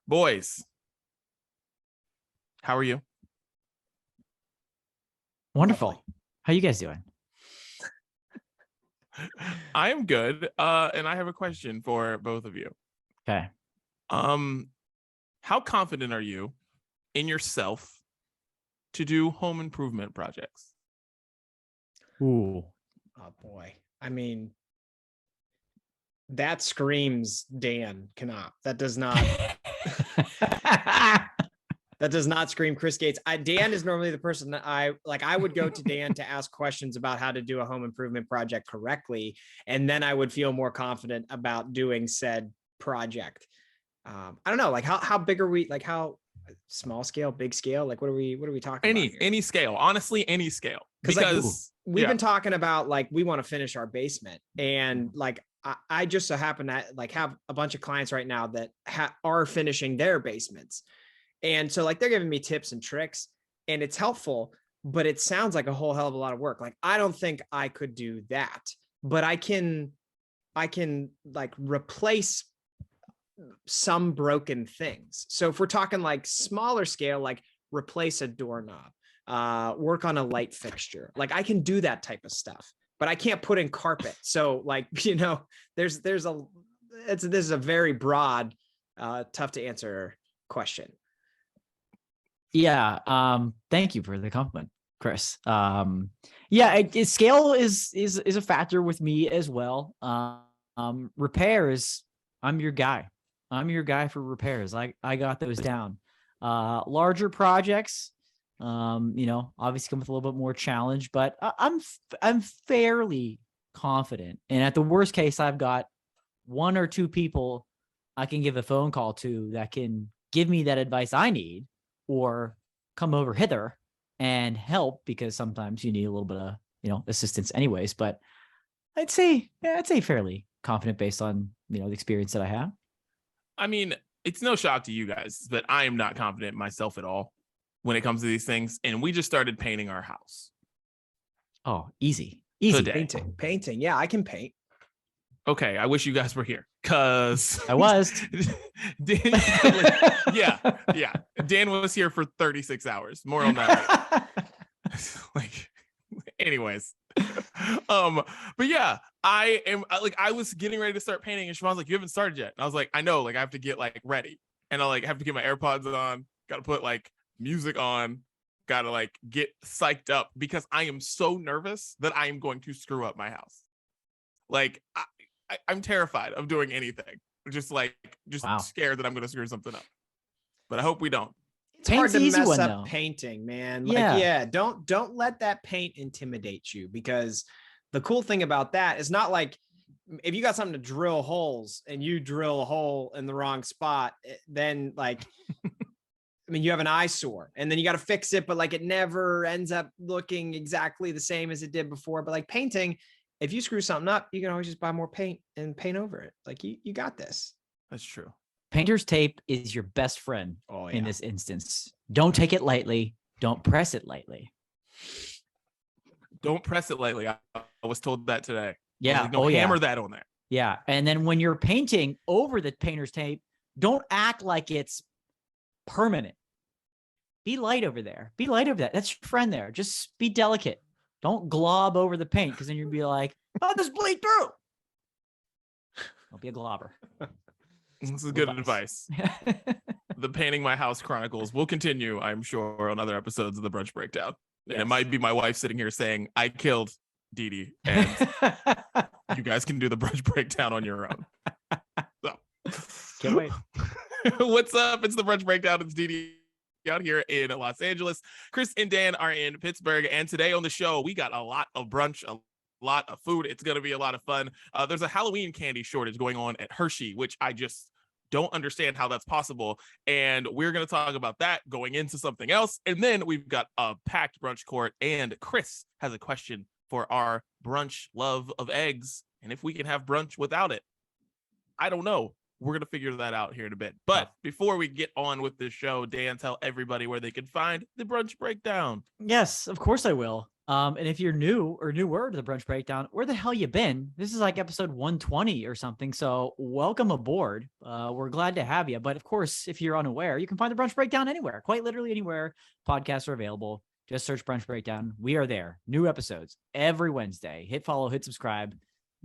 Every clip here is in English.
Boys, how are you? Wonderful. Lovely. How you guys doing? I am good. And I have a question for both of you. Okay. How confident are you in yourself to do home improvement projects? Ooh. Oh boy. I mean, that screams Dan Knopf. That does not that does not scream Chris Gates. Dan is normally the person that I would go to Dan to ask questions about how to do a home improvement project correctly, and then I would feel more confident about doing said project. I don't know, like how big are we? Like how small scale, big scale? Like what are we talking about here? Any scale, honestly, any scale. Because we've been talking about like we want to finish our basement, and like I just so happen to like have a bunch of clients right now that are finishing their basements. And so like they're giving me tips and tricks and it's helpful, but it sounds like a whole hell of a lot of work. Like I don't think I could do that, but I can like replace some broken things. So if we're talking like smaller scale, like replace a doorknob, work on a light fixture, like I can do that type of stuff, but I can't put in carpet. So like, this is a very broad, tough to answer question. Yeah. Thank you for the compliment, Chris. Scale is a factor with me as well. Repairs, I'm your guy. I'm your guy for repairs. I got those down. Larger projects, obviously come with a little bit more challenge, but I'm fairly confident. And at the worst case, I've got one or two people I can give a phone call to that can give me that advice I need, or come over hither and help, because sometimes you need a little bit of, assistance anyways. But I'd say fairly confident based on, the experience that I have. I mean, it's no shock to you guys that I am not confident myself at all when it comes to these things. And we just started painting our house. Oh, easy. Today. Painting. Yeah, I can paint. Okay, I wish you guys were here, because I was. yeah. Dan was here for 36 hours. More on that later. Anyways. But yeah, I was getting ready to start painting, and Siobhan's like, "You haven't started yet." And I was like, "I know, like I have to get like ready, and I have to get my AirPods on, got to put like music on, got to like get psyched up, because I am so nervous that I am going to screw up my house. Like I'm terrified of doing anything. Just wow. Scared that I'm going to screw something up. But I hope we don't. It's hard to mess up painting, man. Don't let that paint intimidate you, because the cool thing about that is not like if you got something to drill holes and you drill a hole in the wrong spot, then like, you have an eyesore and then you got to fix it, but like it never ends up looking exactly the same as it did before. But like painting, if you screw something up, you can always just buy more paint and paint over it. Like you got this. That's true. Painter's tape is your best friend in this instance. Don't take it lightly. Don't press it lightly. Don't press it lightly. I was told that today. Yeah. Hammer that on there. Yeah. And then when you're painting over the painter's tape, don't act like it's permanent. Be light over there. Be light over that. That's your friend there. Just be delicate. Don't glob over the paint, because then you'll be like, "Oh, this bleed through." Don't be a globber. This is good advice. The Painting My House Chronicles will continue, I'm sure, on other episodes of the Brunch Breakdown. Yes. And it might be my wife sitting here saying, "I killed Dee Dee, and you guys can do the Brunch Breakdown on your own." So, can't wait. What's up? It's the Brunch Breakdown. It's Dee Dee out here in Los Angeles. Chris and Dan are in Pittsburgh, and today on the show we got a lot of brunch, a lot of food. It's going to be a lot of fun. There's a Halloween candy shortage going on at Hershey, which I just don't understand how that's possible, and we're going to talk about that going into something else. And then we've got a packed brunch court, and Chris has a question for our brunch love of eggs, and if we can have brunch without it. I don't know. We're going to figure that out here in a bit. But before we get on with this show, Dan, tell everybody where they can find the Brunch Breakdown. Yes, of course I will. And if you're new or newer to the Brunch Breakdown, where the hell you been? This is like episode 120 or something. So welcome aboard. We're glad to have you. But of course, if you're unaware, you can find the Brunch Breakdown anywhere, quite literally anywhere podcasts are available. Just search Brunch Breakdown. We are there. New episodes every Wednesday. Hit follow, hit subscribe,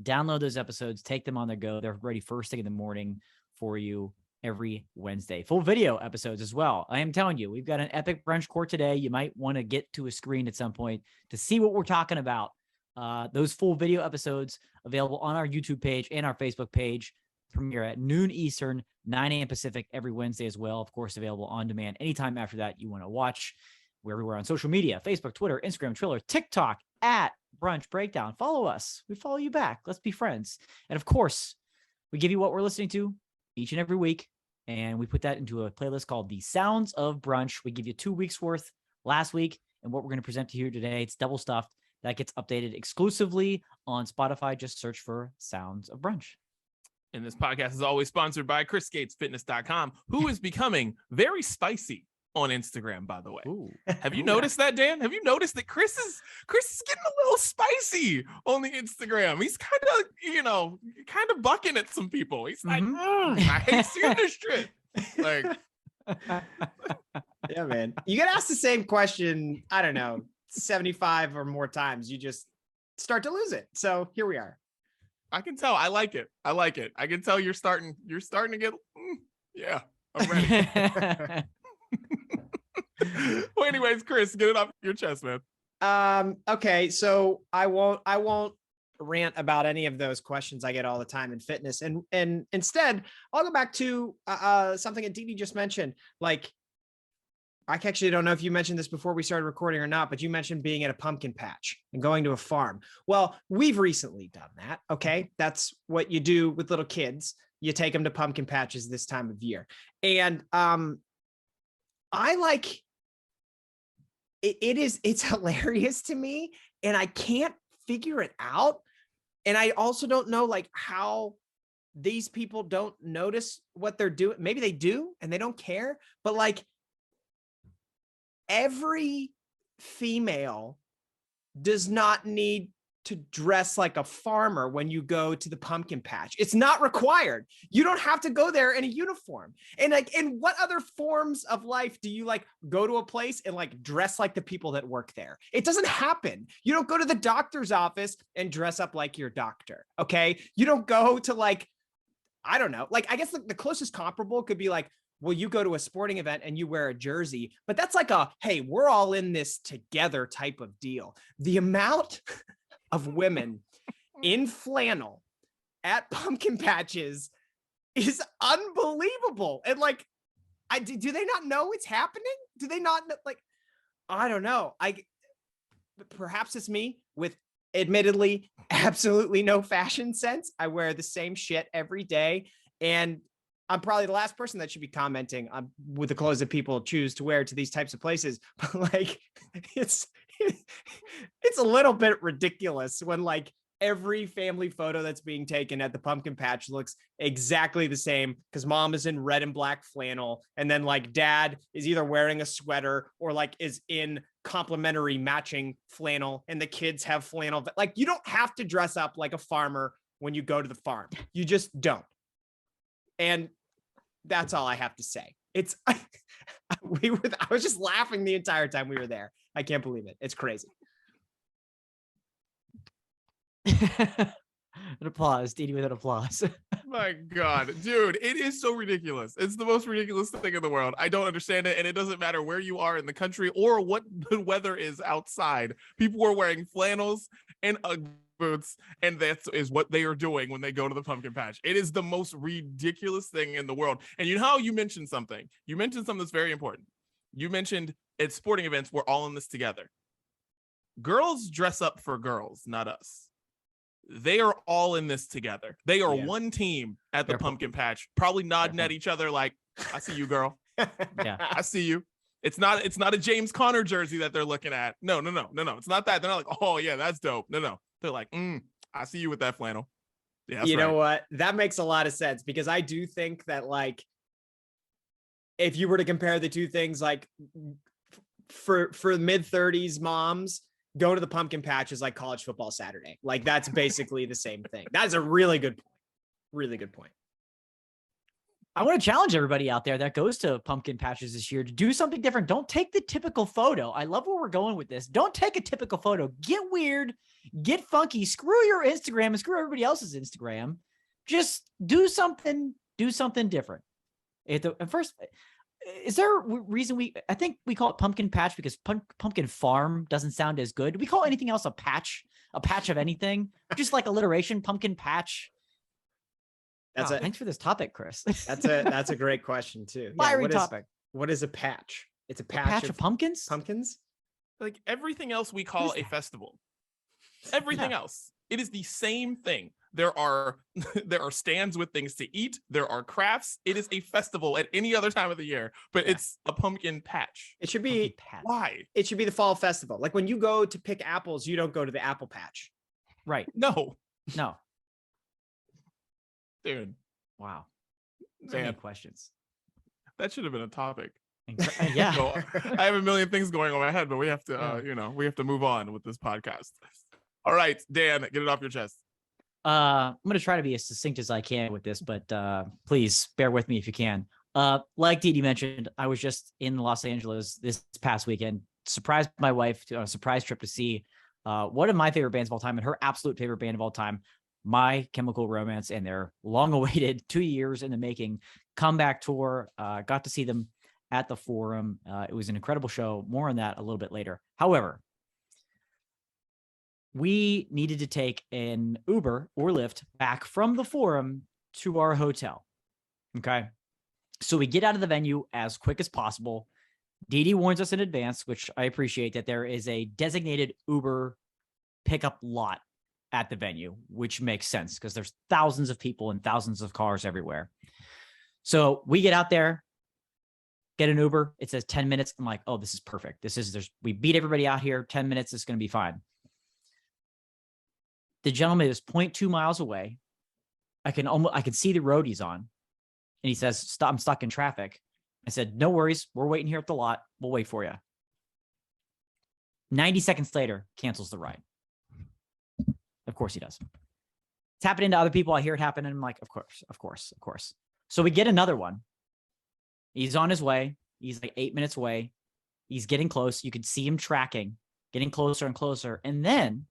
download those episodes, take them on the go. They're ready first thing in the morning for you every Wednesday. Full video episodes as well. I am telling you, we've got an epic brunch court today. You might want to get to a screen at some point to see what we're talking about. Those full video episodes available on our YouTube page and our Facebook page. Premiere at noon Eastern, 9 a.m. Pacific every Wednesday as well. Of course, available on demand anytime after that you want to watch. We're everywhere on social media, Facebook, Twitter, Instagram, Triller, TikTok, at Brunch Breakdown. Follow us. We follow you back. Let's be friends. And of course, we give you what we're listening to each and every week. And we put that into a playlist called The Sounds of Brunch. We give you 2 weeks worth last week. And what we're going to present to you today, it's double stuffed. That gets updated exclusively on Spotify. Just search for Sounds of Brunch. And this podcast is always sponsored by ChrisGatesFitness.com, who is becoming very spicy on Instagram, by the way. Ooh. Have you noticed that, Dan? Have you noticed that Chris is getting a little spicy on the Instagram? He's kind of bucking at some people. He's like, I hate seeing this shit. Like, yeah, man. You get asked the same question, I don't know, 75 or more times. You just start to lose it. So here we are. I can tell. I like it. I can tell you're starting to get, yeah, I'm ready. Well, anyways, Chris, get it off your chest, man. Okay, so I won't rant about any of those questions I get all the time in fitness, and instead I'll go back to something that Didi just mentioned. Like, I actually don't know if you mentioned this before we started recording or not, but you mentioned being at a pumpkin patch and going to a farm. Well, we've recently done that. Okay, that's what you do with little kids. You take them to pumpkin patches this time of year, and I like it's hilarious to me, and I can't figure it out. And I also don't know like how these people don't notice what they're doing. Maybe they do and they don't care, but like every female does not need to dress like a farmer when you go to the pumpkin patch. It's not required. You don't have to go there in a uniform. And like, in what other forms of life do you like go to a place and like dress like the people that work there? It doesn't happen. You don't go to the doctor's office and dress up like your doctor. Okay. You don't go to like, I don't know. Like, I guess the closest comparable could be like, well, you go to a sporting event and you wear a jersey, but that's like a, hey, we're all in this together type of deal. The amount of women in flannel at pumpkin patches is unbelievable. And like, do they not know it's happening? Do they not know, like, I don't know. Perhaps it's me with admittedly absolutely no fashion sense. I wear the same shit every day. And I'm probably the last person that should be commenting on with the clothes that people choose to wear to these types of places. But like, it's a little bit ridiculous when like every family photo that's being taken at the pumpkin patch looks exactly the same because mom is in red and black flannel. And then like dad is either wearing a sweater or like is in complementary matching flannel, and the kids have flannel. Like, you don't have to dress up like a farmer when you go to the farm. You just don't. And that's all I have to say. It's I was just laughing the entire time we were there. I can't believe it. It's crazy. An applause, Didi with an applause. My God, dude, it is so ridiculous. It's the most ridiculous thing in the world. I don't understand it. And it doesn't matter where you are in the country or what the weather is outside. People are wearing flannels and Ugg boots, and that is what they are doing when they go to the pumpkin patch. It is the most ridiculous thing in the world. And you know how you mentioned something? You mentioned something that's very important. You mentioned at sporting events, we're all in this together. Girls dress up for girls, not us. They are all in this together. They are one team at the pumpkin patch, probably nodding at each other like, I see you, girl. Yeah, I see you. It's not a James Conner jersey that they're looking at. No. It's not that. They're not like, oh yeah, that's dope. No. They're like, I see you with that flannel. Yeah, you know what? That makes a lot of sense, because I do think that like, if you were to compare the two things, like for mid-30s moms go to the pumpkin patch is like college football Saturday. Like that's basically the same thing. That's a really good point. Really good point. I want to challenge everybody out there that goes to pumpkin patches this year to do something different. Don't take the typical photo. I love where we're going with this. Don't take a typical photo. Get weird, get funky, screw your Instagram and screw everybody else's Instagram. Just do something different. At first, is there a reason I think we call it pumpkin patch because pumpkin farm doesn't sound as good. Do we call anything else a patch of anything? Just like alliteration, pumpkin patch. Thanks for this topic, Chris. That's a great question too. Fiery topic. What is a patch? It's a patch of pumpkins. Pumpkins? Like everything else we call a festival. Everything else. It is the same thing. There are stands with things to eat. There are crafts. It is a festival at any other time of the year, but it's a pumpkin patch. It should be why? It should be the fall festival. Like when you go to pick apples, you don't go to the apple patch. Right. No. Dude. Wow. So many questions. That should have been a topic. Yeah. So, I have a million things going on in my head, but we have to, we have to move on with this podcast. All right, Dan, get it off your chest. I'm going to try to be as succinct as I can with this, but please bear with me if you can. Like Didi mentioned, I was just in Los Angeles this past weekend, surprised my wife on a surprise trip to see one of my favorite bands of all time and her absolute favorite band of all time, My Chemical Romance, and their long-awaited 2 years in the making comeback tour. Got to see them at the Forum. It was an incredible show. More on that a little bit later. However, we needed to take an Uber or Lyft back from the Forum to our hotel. Okay. So we get out of the venue as quick as possible. Didi warns us in advance, which I appreciate, that there is a designated Uber pickup lot at the venue, which makes sense because there's thousands of people and thousands of cars everywhere. So we get out there, get an Uber. It says 10 minutes. I'm like, oh, this is perfect. We beat everybody out here. 10 minutes is going to be fine. The gentleman is 0.2 miles away. I can see the road he's on. And he says, "Stop, I'm stuck in traffic." I said, "No worries. We're waiting here at the lot. We'll wait for you." 90 seconds later, cancels the ride. Of course he does. It's happening to other people. I hear it happen. And I'm like, of course. So we get another one. He's on his way. He's like 8 minutes away. He's getting close. You could see him tracking, getting closer and closer. And then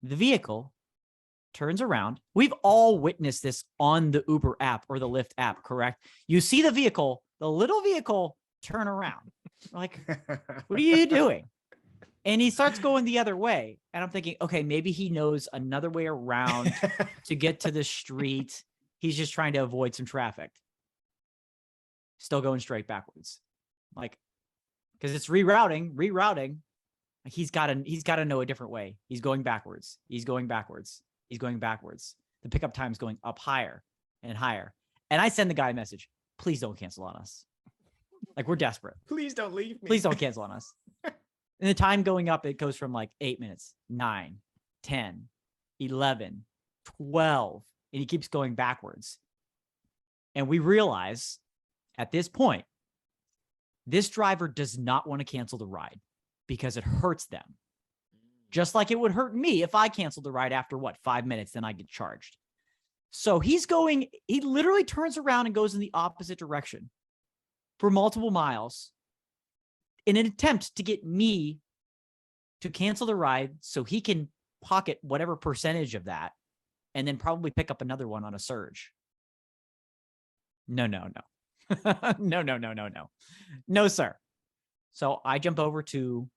the vehicle turns around. We've all witnessed this on the Uber app or the Lyft app, correct? You see the little vehicle turn around. Like, what are you doing? And he starts going the other way. And I'm thinking, okay, maybe he knows another way around to get to the street. He's just trying to avoid some traffic. Still going straight backwards. Like, because it's rerouting. He's got to know a different way. He's going backwards. The pickup time's going up higher and higher. And I send the guy a message. Please don't cancel on us. Like, we're desperate. Please don't leave me. Please don't cancel on us. And the time going up, it goes from like 8 minutes, 9, 10, 11, 12, and he keeps going backwards. And we realize at this point, this driver does not want to cancel the ride because it hurts them. Just like it would hurt me if I canceled the ride after 5 minutes, then I get charged. So he literally turns around and goes in the opposite direction for multiple miles in an attempt to get me to cancel the ride so he can pocket whatever percentage of that and then probably pick up another one on a surge. No. No, sir. So I jump over to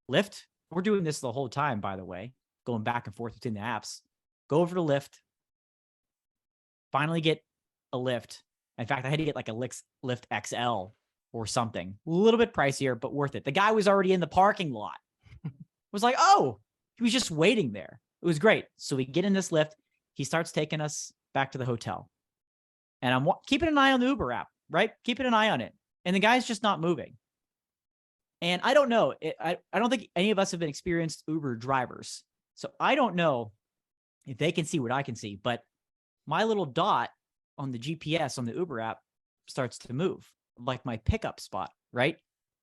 Lyft. We're doing this the whole time, by the way, going back and forth between the apps. Go over to Lyft. Finally get a Lyft. In fact, I had to get like a Lyft XL or something. A little bit pricier, but worth it. The guy was already in the parking lot. Was like, oh, he was just waiting there. It was great. So we get in this Lyft. He starts taking us back to the hotel. And I'm keeping an eye on the Uber app, right? Keeping an eye on it. And the guy's just not moving. And I don't know. I don't think any of us have been experienced Uber drivers. So I don't know if they can see what I can see. But my little dot on the GPS on the Uber app starts to move. Like my pickup spot, right?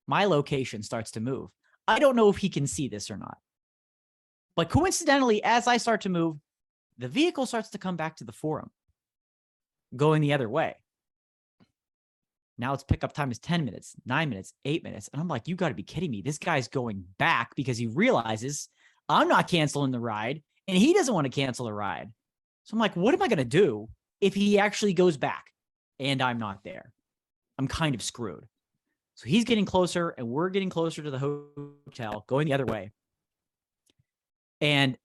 My location starts to move. I don't know if he can see this or not. But coincidentally, as I start to move, the vehicle starts to come back to the Forum, going the other way. Now its pickup time is 10 minutes, 9 minutes, 8 minutes. And I'm like, you got to be kidding me. This guy's going back because he realizes I'm not canceling the ride and he doesn't want to cancel the ride. So I'm like, what am I going to do if he actually goes back and I'm not there? I'm kind of screwed. So he's getting closer and we're getting closer to the hotel, going the other way. And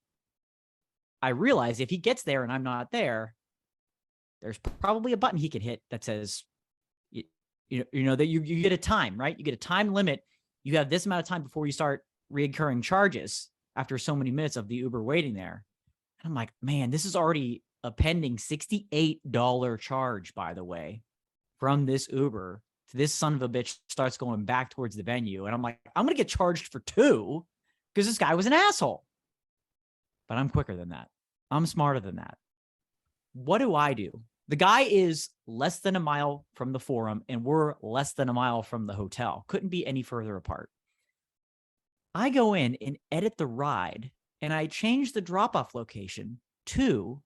I realize if he gets there and I'm not there, there's probably a button he can hit that says, you know that you get a time, right? You get a time limit. You have this amount of time before you start reoccurring charges after so many minutes of the Uber waiting there. And I'm like, man, this is already a pending $68 charge, by the way, from this Uber. This son of a bitch starts going back towards the venue. And I'm like, I'm going to get charged for 2 because this guy was an asshole. But I'm quicker than that. I'm smarter than that. What do? The guy is less than a mile from the Forum and we're less than a mile from the hotel. Couldn't be any further apart. I go in and edit the ride and I change the drop-off location to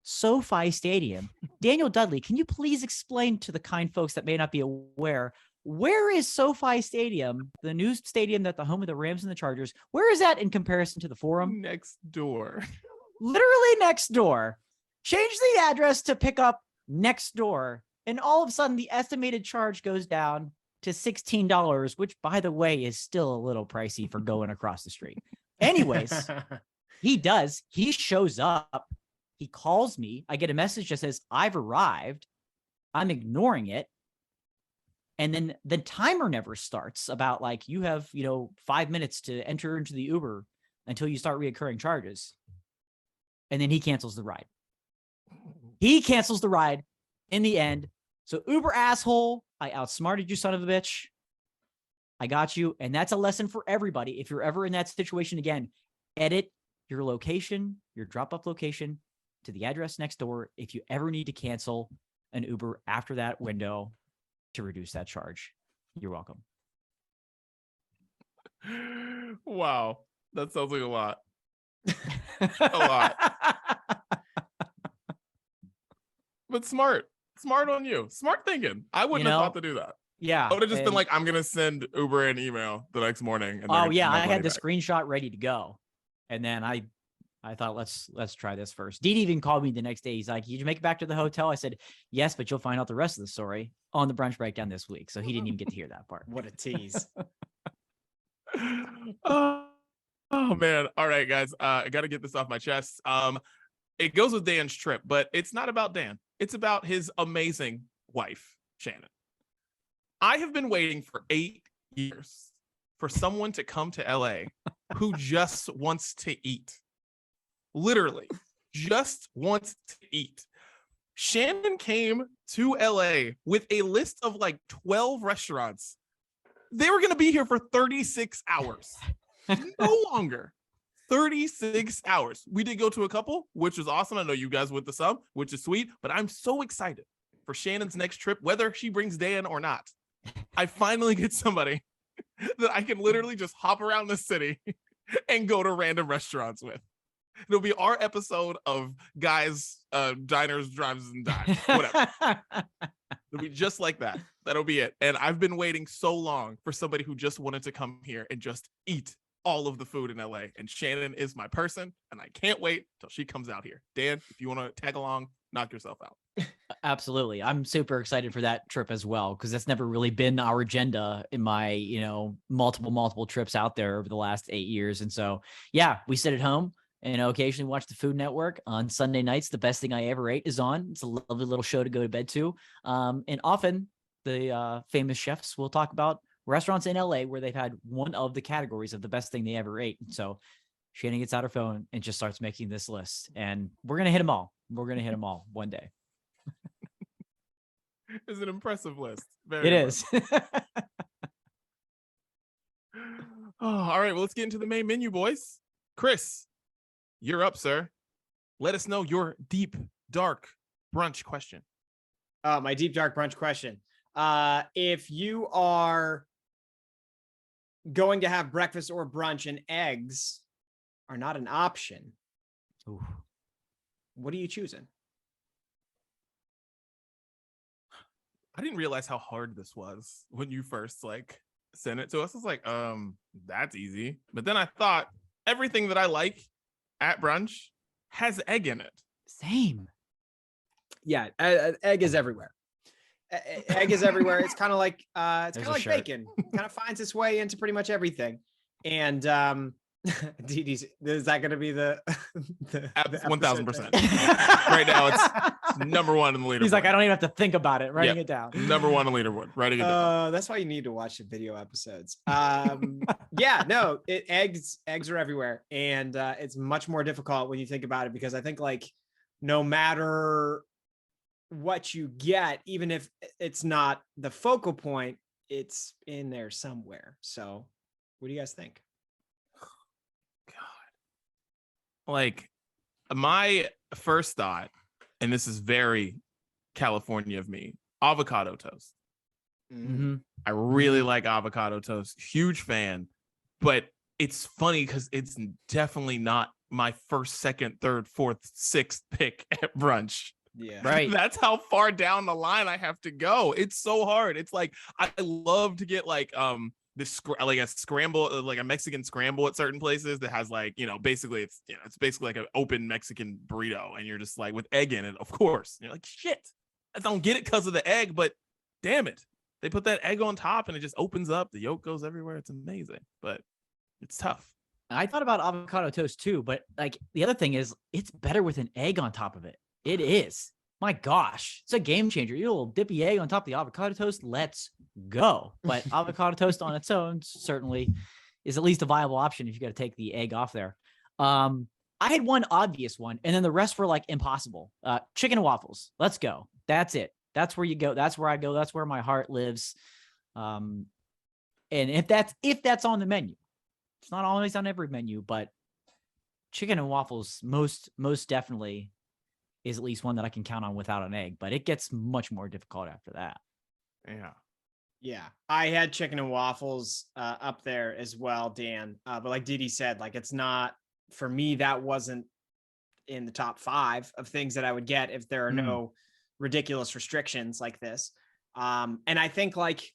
SoFi Stadium. Daniel Dudley, can you please explain to the kind folks that may not be aware, where is SoFi Stadium, the new stadium that the home of the Rams and the Chargers, where is that in comparison to the Forum? Next door. Literally next door. Change the address to pick up next door. And all of a sudden, the estimated charge goes down to $16, which, by the way, is still a little pricey for going across the street. Anyways, he does. He shows up. He calls me. I get a message that says, I've arrived. I'm ignoring it. And then the timer never starts about like, you have, 5 minutes to enter into the Uber until you start reoccurring charges. And then he cancels the ride. He cancels the ride in the end. So Uber asshole, I outsmarted you, son of a bitch. I got you. And that's a lesson for everybody. If you're ever in that situation again, edit your location, your drop-off location to the address next door if you ever need to cancel an Uber after that window to reduce that charge. You're welcome. Wow. That sounds like a lot. A lot. But smart on you. Smart thinking. I wouldn't have thought to do that. Yeah. I would have just been like, I'm going to send Uber an email the next morning. And I had the screenshot ready to go. And then I thought, let's try this first. Dean even called me the next day. He's like, did you make it back to the hotel? I said, yes, but you'll find out the rest of the story on the Brunch Breakdown this week. So he didn't even get to hear that part. What a tease. Oh, man. All right, guys. I got to get this off my chest. It goes with Dan's trip, but it's not about Dan. It's about his amazing wife, Shannon. I have been waiting for 8 years for someone to come to LA who just wants to eat. Literally, just wants to eat. Shannon came to LA with a list of like 12 restaurants. They were going to be here for 36 hours. No longer. 36 hours. We did go to a couple, which is awesome. I know you guys went to some, which is sweet, but I'm so excited for Shannon's next trip, whether she brings Dan or not. I finally get somebody that I can literally just hop around the city and go to random restaurants with. It'll be our episode of guys, diners, drives, and dives, whatever. It'll be just like that. That'll be it. And I've been waiting so long for somebody who just wanted to come here and just eat all of the food in LA. And Shannon is my person, and I can't wait till she comes out here. Dan, if you want to tag along, knock yourself out. Absolutely. I'm super excited for that trip as well, because that's never really been our agenda in my, multiple trips out there over the last 8 years. And so, yeah, we sit at home and occasionally watch the Food Network on Sunday nights. The Best Thing I Ever Ate is on. It's a lovely little show to go to bed to. And often the famous chefs will talk about restaurants in LA where they've had one of the categories of the best thing they ever ate. And so Shannon gets out her phone and just starts making this list, and we're going to hit them all. We're going to hit them all one day. It's an impressive list. It is. All right. Well, let's get into the main menu, boys. Chris, you're up, sir. Let us know your deep, dark brunch question. My deep, dark brunch question. If you are going to have breakfast or brunch and eggs are not an option, Ooh. what are you choosing? I didn't realize how hard this was when you first like sent it to us. I was like, that's easy. But then I thought everything that I like at brunch has egg in it. Same. Yeah, egg is everywhere. Egg is everywhere. It's kind of like bacon. Kind of finds its way into pretty much everything. And DD's, is that going to be the 1000%? Right now, it's number one in the leaderboard. He's like, I don't even have to think about it. Writing it down. Number one in the leaderboard. Writing it down. That's why you need to watch the video episodes. Yeah, no, eggs are everywhere, and it's much more difficult when you think about it, because I think like no matter what you get, even if it's not the focal point, it's in there somewhere. So what do you guys think? Like, my first thought, and this is very California of me, avocado toast. Mm-hmm. I really like avocado toast. Huge fan. But it's funny because it's definitely not my first, second, third, fourth, sixth pick at brunch. Yeah. Right. That's how far down the line I have to go. It's so hard. It's like, I love to get like this like a scramble, like a Mexican scramble at certain places that has like, basically it's basically like an open Mexican burrito, and you're just like with egg in it, of course. You're like, shit, I don't get it because of the egg, but damn it, they put that egg on top and it just opens up, the yolk goes everywhere. It's amazing, but it's tough. I thought about avocado toast too, but like the other thing is it's better with an egg on top of it. It is. My gosh, it's a game changer. You little dippy egg on top of the avocado toast. Let's go. But avocado toast on its own certainly is at least a viable option if you got to take the egg off there. I had one obvious one, and then the rest were like impossible. Chicken and waffles. Let's go. That's it. That's where you go. That's where I go. That's where my heart lives. And if that's on the menu, it's not always on every menu, but chicken and waffles most definitely is at least one that I can count on without an egg, but it gets much more difficult after that. Yeah. Yeah. I had chicken and waffles up there as well, Dan. But like Didi said, like it's not, for me, that wasn't in the top 5 of things that I would get if there are no ridiculous restrictions like this. And I think like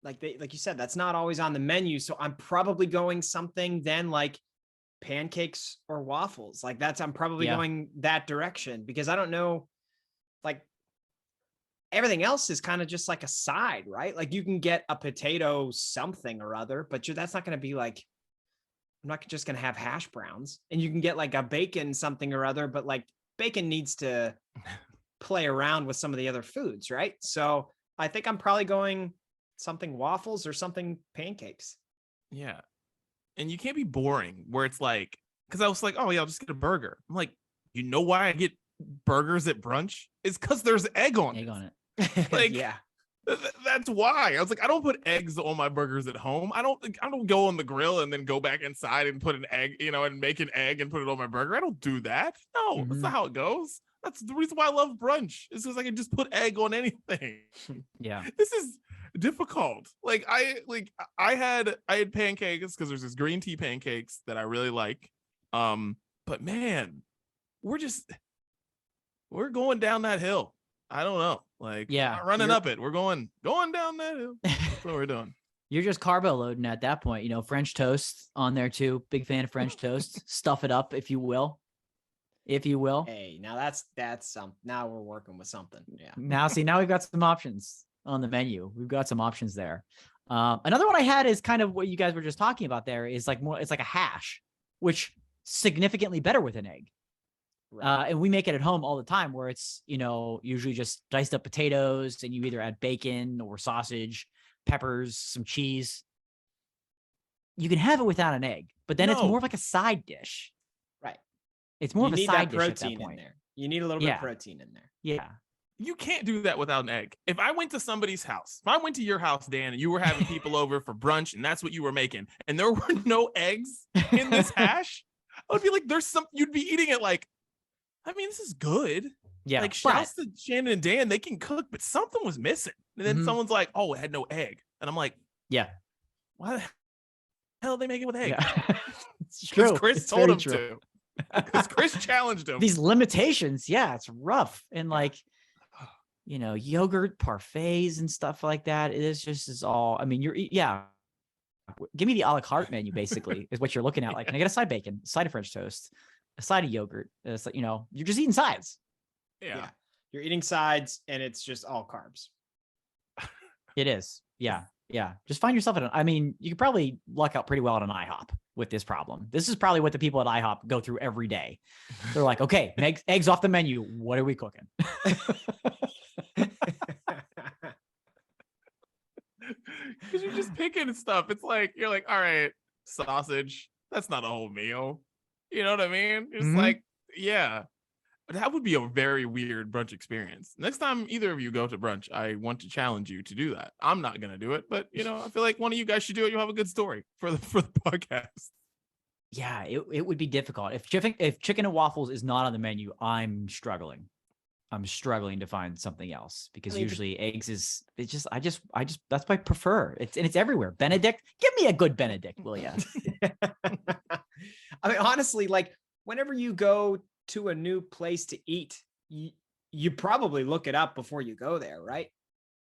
you said, that's not always on the menu. So I'm probably going something then like pancakes or waffles. Like I'm probably going that direction, because I don't know, like everything else is kind of just like a side, right? Like you can get a potato something or other, but that's not going to be like, I'm not just going to have hash browns. And you can get like a bacon something or other, but like bacon needs to play around with some of the other foods, right? So I think I'm probably going something waffles or something pancakes. Yeah. And you can't be boring where it's like, because I was like, oh yeah, I'll just get a burger. I'm like, you know why I get burgers at brunch? It's because there's egg on it. Like, yeah, that's why. I was like, I don't put eggs on my burgers at home. I don't go on the grill and then go back inside and put an egg, and make an egg and put it on my burger. I don't do that. No, that's not how it goes. That's the reason why I love brunch, is because I can just put egg on anything. Yeah. This is difficult. Like I had pancakes, because there's this green tea pancakes that I really like. But man, we're going down that hill. I don't know. Like, yeah, not running up it. We're going down that hill. That's what we're doing. You're just carbo loading at that point. French toast on there too. Big fan of French toast. Stuff it up, if you will. Hey, now that's some. Now we're working with something. Yeah. Now we've got some options on the menu. We've got some options there. Another one I had is kind of what you guys were just talking about there, is like more, it's like a hash, which significantly better with an egg. Right. And we make it at home all the time, where it's, usually just diced up potatoes, and you either add bacon or sausage, peppers, some cheese. You can have it without an egg, but then it's more of like a side dish. Right. It's more of a side dish at that protein point. in there. You need a little bit of protein in there. Yeah. You can't do that without an egg. If I went to somebody's house, if I went to your house, Dan, and you were having people over for brunch, and that's what you were making, and there were no eggs in this hash, I would be like, you'd be eating it like, I mean, this is good. Yeah. Like, shouts to Shannon and Dan, they can cook, but something was missing. And then someone's like, oh, it had no egg. And I'm like, yeah. Why the hell they make it with eggs? Yeah. It's Because true. Chris It's told very him true. to. Because Chris challenged him. These limitations, yeah, it's rough. And like, yogurt parfaits and stuff like that. It is all. I mean, give me the a la carte menu, basically, is what you're looking at. Like, can I get a side bacon, a side of French toast, a side of yogurt? It's like, you're just eating sides. Yeah. You're eating sides and it's just all carbs. It is. Yeah. Yeah. Just find yourself I mean, you could probably luck out pretty well at an IHOP with this problem. This is probably what the people at IHOP go through every day. They're like, okay, eggs off the menu. What are we cooking? Because you're just picking stuff. It's like, you're like, all right, sausage. That's not a whole meal. You know what I mean? It's like, yeah. But that would be a very weird brunch experience. Next time either of you go to brunch, I want to challenge you to do that. I'm not gonna do it, but I feel like one of you guys should do it. You'll have a good story for the podcast. Yeah, it would be difficult. If chicken and waffles is not on the menu, I'm struggling. I'm struggling to find something else because usually eggs is I just that's what I prefer. It's everywhere. Benedict, give me a good Benedict, will ya? I mean, honestly, like whenever you go to a new place to eat, you probably look it up before you go there, right?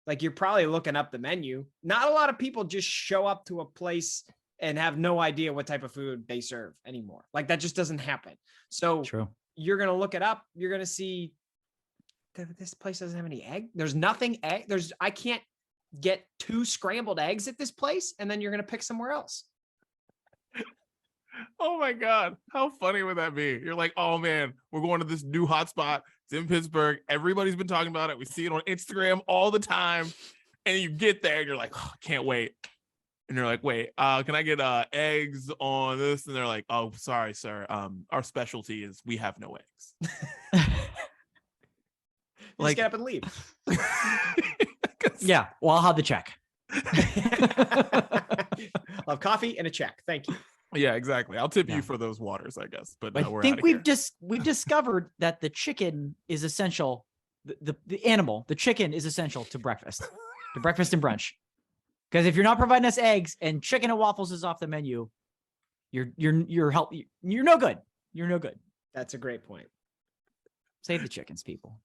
Like you're probably looking up the menu. Not a lot of people just show up to a place and have no idea what type of food they serve anymore. Like that just doesn't happen. So True. You're going to look it up. You're going to see this place doesn't have any egg. There's nothing egg. I can't get 2 scrambled eggs at this place. And then you're going to pick somewhere else. Oh my God. How funny would that be? You're like, oh man, we're going to this new hotspot. It's in Pittsburgh. Everybody's been talking about it. We see it on Instagram all the time. And you get there and you're like, oh, can't wait. And you're like, wait, can I get eggs on this? And they're like, oh, sorry, sir. Our specialty is we have no eggs. Just get up and leave. Yeah, well, I'll have the check. I'll have coffee and a check. Thank you. Yeah, exactly. I'll tip you for those waters, I guess. But I think we've discovered that the chicken is essential. The animal, the chicken is essential to breakfast and brunch. Because if you're not providing us eggs and chicken and waffles is off the menu, you're no good. You're no good. That's a great point. Save the chickens, people.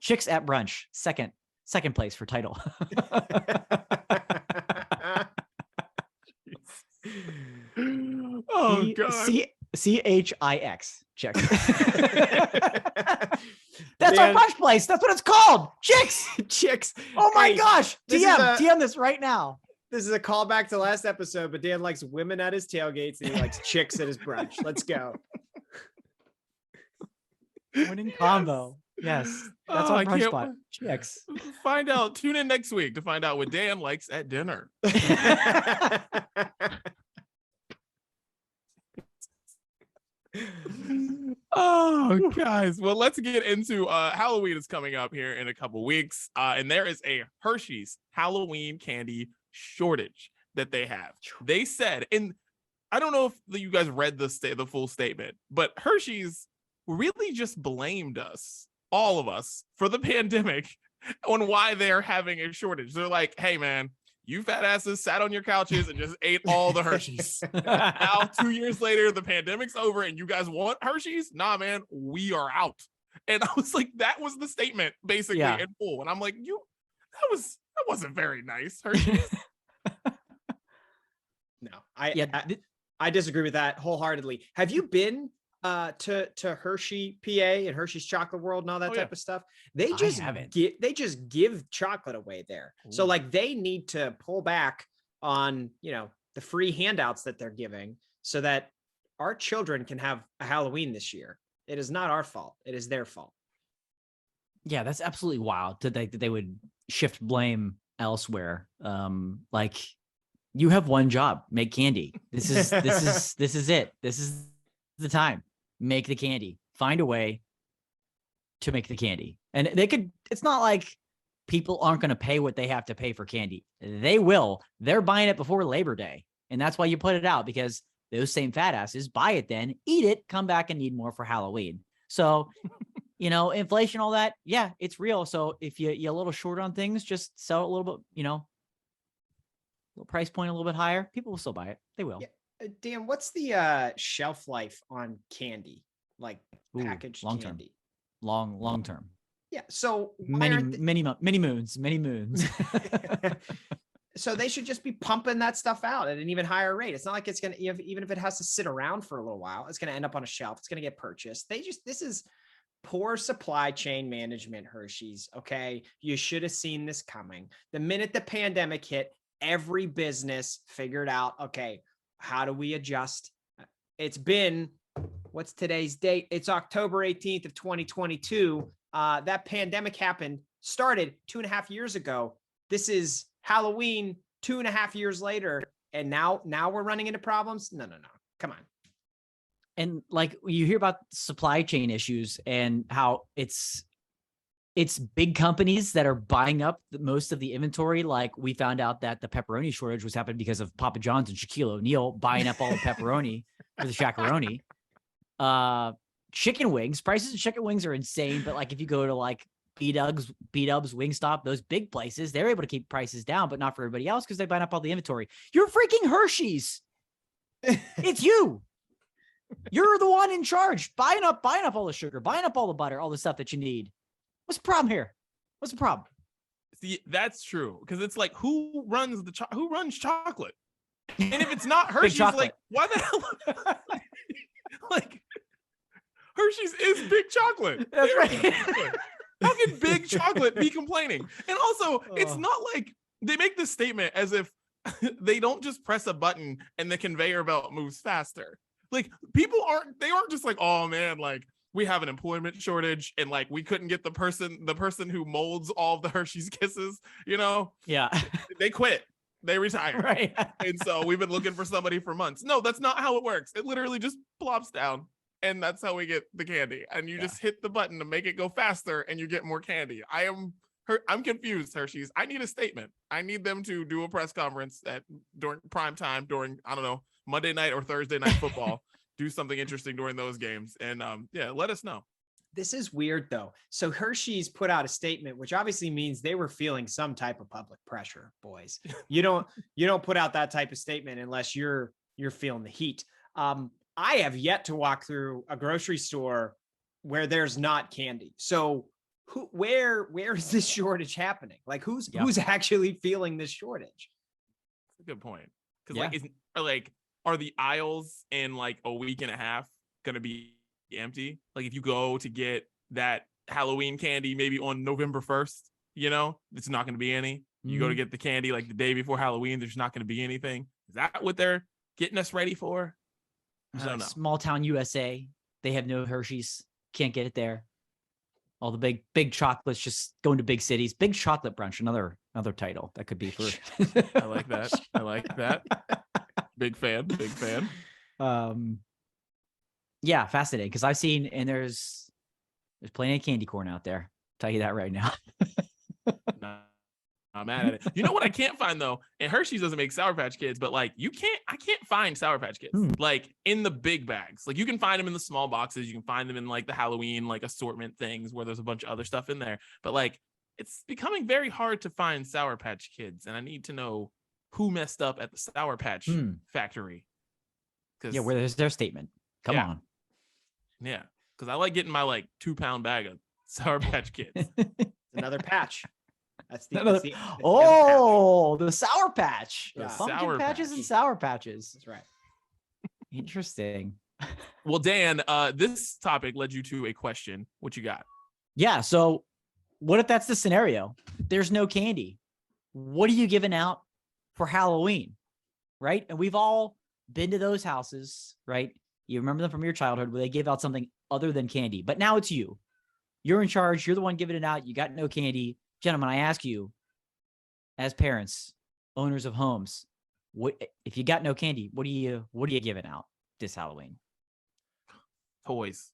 Chicks at brunch, second place for title. Oh God. CHIX. Check. That's our brunch place. That's what it's called. Chicks. Chicks. Oh my gosh. DM this right now. This is a callback to last episode, but Dan likes women at his tailgates and he likes chicks at his brunch. Let's go. Winning combo. Yes. That's our brunch spot. Chicks. Find out. Tune in next week to find out what Dan likes at dinner. Oh, guys. Well, let's get into Halloween is coming up here in a couple weeks. And there is a Hershey's Halloween candy shortage that they have. They said, and I don't know if you guys read the full statement, but Hershey's really just blamed us, all of us, for the pandemic on why they're having a shortage. They're like, hey, man, you fat asses sat on your couches and just ate all the Hershey's. Now, 2 years later, the pandemic's over and you guys want Hershey's? Nah, man, we are out. And I was like, that was the statement, basically, in full. And I'm like, that wasn't very nice, Hershey's. No, I disagree with that wholeheartedly. Have you been to Hershey, PA, and Hershey's Chocolate World and all that type of stuff? They just give chocolate away there. Ooh. So like they need to pull back on, the free handouts that they're giving so that our children can have a Halloween this year. It is not our fault. It is their fault. Yeah, that's absolutely wild that they would shift blame elsewhere. Like you have one job, make candy. This is it. This is the time. Make the candy. Find a way to make the candy. And it's not like people aren't going to pay what they have to pay for candy. They will. They're buying it before Labor Day. And that's why you put it out, because those same fat asses buy it then, eat it, come back and need more for Halloween. So, inflation, all that. Yeah, it's real. So if you're a little short on things, just sell it a little bit, little price point a little bit higher, people will still buy it. They will. Yeah. Dan, what's the shelf life on candy? Like packaged long term. candy? Long term. Yeah. So many moons. So they should just be pumping that stuff out at an even higher rate. It's not like it's going to, even if it has to sit around for a little while, it's going to end up on a shelf. It's going to get purchased. This is poor supply chain management, Hershey's. Okay. You should have seen this coming. The minute the pandemic hit, every business figured out, okay, how do we adjust? It's been, what's today's date? It's October 18th of 2022. That pandemic started 2.5 years ago. This is Halloween 2.5 years later. And now we're running into problems. No. Come on. And like you hear about supply chain issues and how it's big companies that are buying up most of the inventory. Like we found out that the pepperoni shortage was happening because of Papa John's and Shaquille O'Neal buying up all the pepperoni for the Shaq-a-roni. Chicken wings, prices of chicken wings are insane. But like if you go to like B-Dubs, Wingstop, those big places, they're able to keep prices down, but not for everybody else because they buy up all the inventory. You're freaking Hershey's. It's you. You're the one in charge, buying up all the sugar, buying up all the butter, all the stuff that you need. What's the problem here? What's the problem? See, that's true because it's like who runs chocolate, and if it's not Hershey's, like why the hell? Like Hershey's is big chocolate. That's right. How can big chocolate be complaining? And also, it's not like they make this statement as if they don't just press a button and the conveyor belt moves faster. Like people aren't just like, oh man, like we have an employment shortage and like we couldn't get the person who molds all of the Hershey's Kisses, you know? Yeah. They quit. They retired. Right. And so we've been looking for somebody for months. No, that's not how it works. It literally just plops down and that's how we get the candy. And you just hit the button to make it go faster and you get more candy. I'm confused, Hershey's. I need a statement. I need them to do a press conference during prime time, during, I don't know, Monday night or Thursday night football, do something interesting during those games. And let us know. This is weird though. So Hershey's put out a statement, which obviously means they were feeling some type of public pressure, boys. You don't put out that type of statement unless you're feeling the heat. I have yet to walk through a grocery store where there's not candy. So where is this shortage happening? Like who's actually feeling this shortage? That's a good point. Because are the aisles in like a week and a half gonna be empty? Like if you go to get that Halloween candy maybe on November 1st, it's not gonna be any. You go to get the candy like the day before Halloween, there's not gonna be anything. Is that what they're getting us ready for? I don't know. Small town USA, they have no Hershey's, can't get it there. All the big chocolates just going to big cities. Big chocolate brunch, another title that could be for. I like that. Big fan. Yeah, fascinating because I've seen and there's plenty of candy corn out there. Tell you that right now. I'm mad at it. You know what I can't find though? And Hershey's doesn't make Sour Patch Kids, but like I can't find Sour Patch Kids like in the big bags. Like you can find them in the small boxes. You can find them in like the Halloween like assortment things where there's a bunch of other stuff in there. But like it's becoming very hard to find Sour Patch Kids, and I need to know who messed up at the Sour Patch factory. Yeah, where there's their statement. Come on. Yeah, because I like getting my like 2-pound bag of Sour Patch Kids. Another patch. That's the Sour Patch. Yeah. Pumpkin Sour patches Patch. and Sour Patches. That's right. Interesting. Well, Dan, this topic led you to a question. What you got? Yeah. So what if that's the scenario? There's no candy. What are you giving out for Halloween? Right. And we've all been to those houses, right? You remember them from your childhood where they gave out something other than candy, but now it's you. You're in charge. You're the one giving it out. You got no candy. Gentlemen, I ask you, as parents, owners of homes, what if you got no candy? What are you giving out this Halloween? Toys.